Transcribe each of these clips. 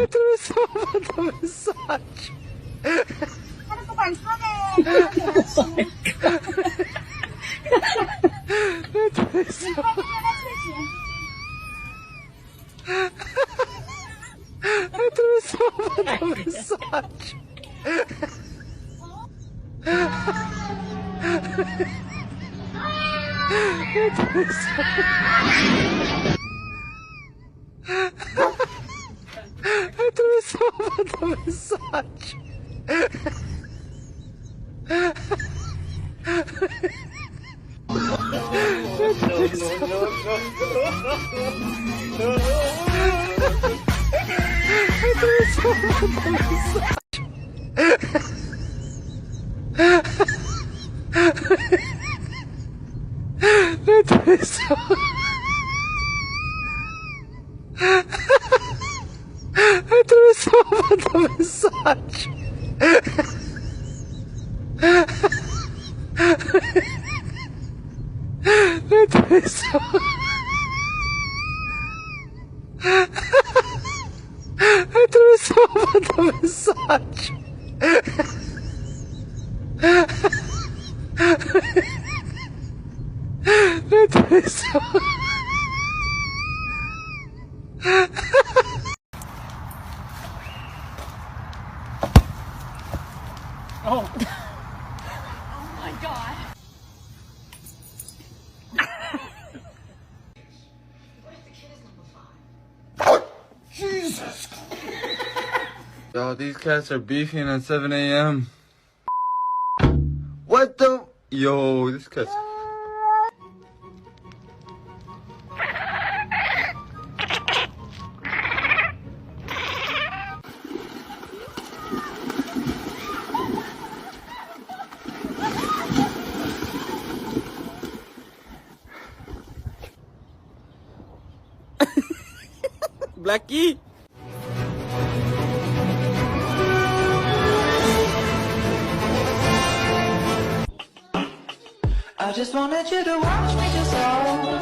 Atravessou uma mensagem. Ano po kan sale? Atravessou. Atravessou uma mensagem. Atravessou uma mensagem. Atravessou uma mensagem. Atravessou. Atravessou uma mensagem. Atravessou. Oh. Oh my god. Jesus. Yo, these cats are beefing at 7 a.m. What the? Yo, this cat's. Blackie. I just wanted you to watch me just slow.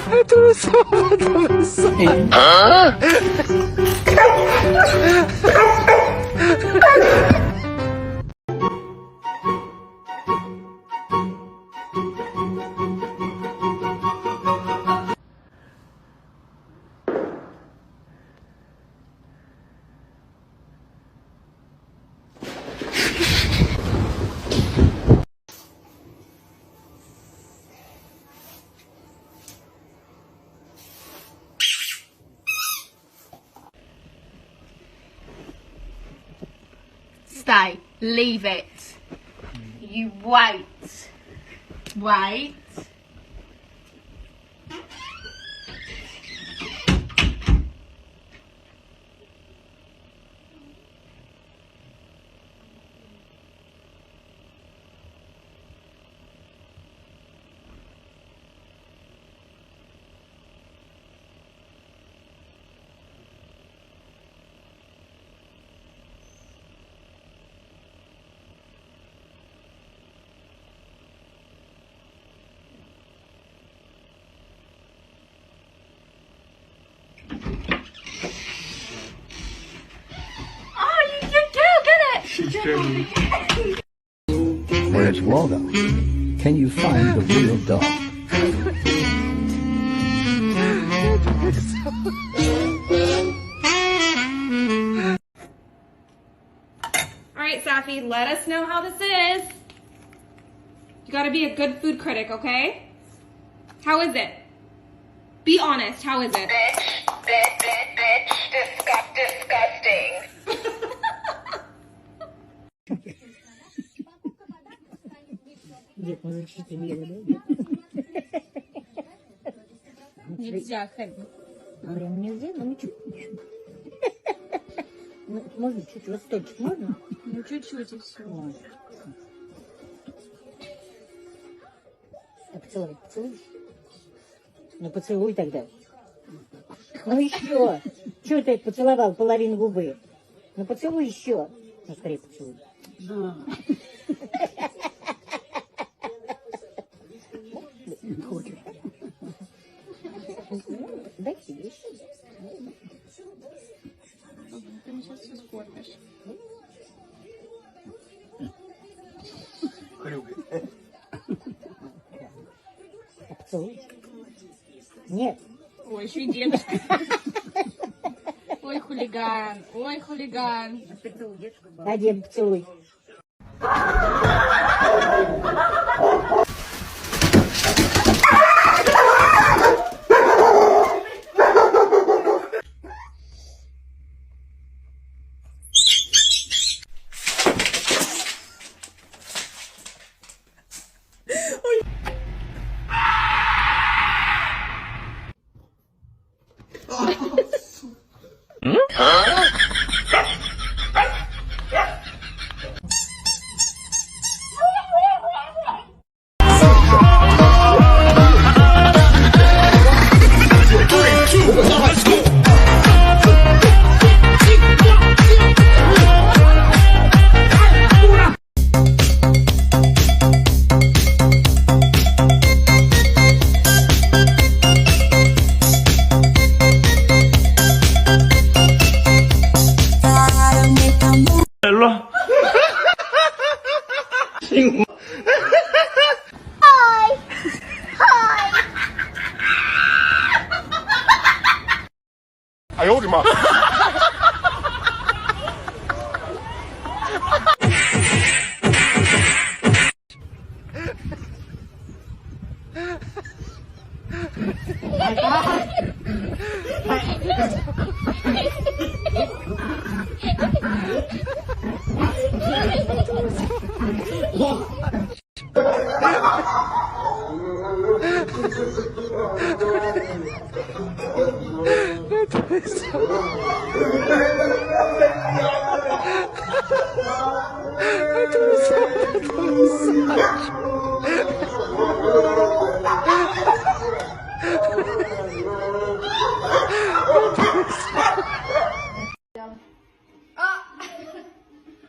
Atravessou uma mensagem. Stay. Leave it. You wait. Wait. Where's Waldo? Can you find the real dog? All right, Safi, let us know how this is. You gotta be a good food critic, okay? How is it? Be honest, how is it? Bitch, disgusting. Нельзя, Хэби. Прям нельзя, ну чуть. Ну, можно чуть росточек, можно? Ну, чуть-чуть и все. А поцелуй, поцелуй. Ну, поцелуй тогда. Ну, еще. Чего ты поцеловал половину губы? Ну, поцелуй еще. Ну, скорее поцелуй. Да. Дай себе еще. Ты мне сейчас все испортишь. Поцелуй. Нет. Ой, еще и дедушка. Ой, хулиган, ой, хулиган. А дед поцелуй.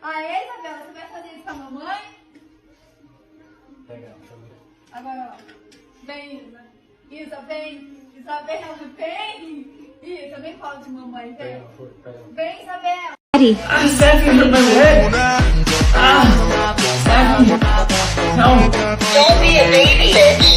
Aê, Isabela, você vai fazer isso com a mamãe? Agora, ó. Vem, Isa, vem. Isabela, vem. Isa, vem falar de mamãe, vem. Vem, Isabela. Don't be a baby, bitch.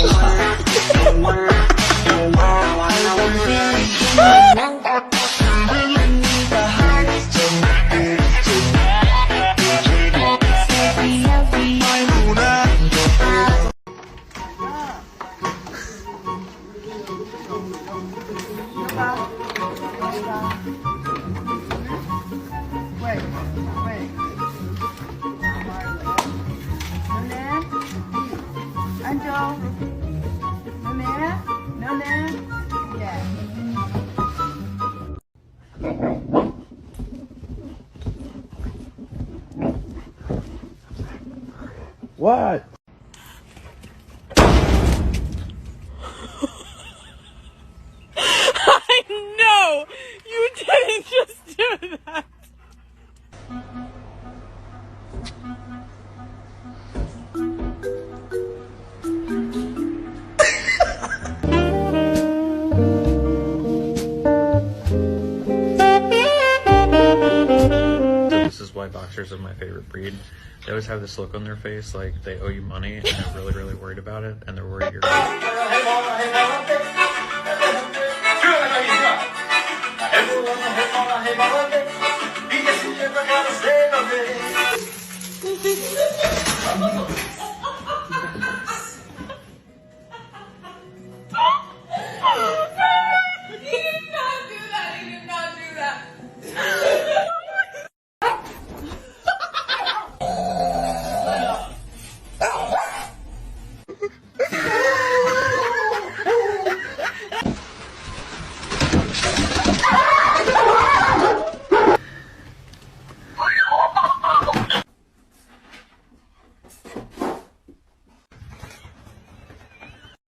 What? I know! You didn't just do that! This is why boxers are my favorite breed. They always have this look on their face like they owe you money and they're really, really worried about it, and they're worried you're Hey, Oh,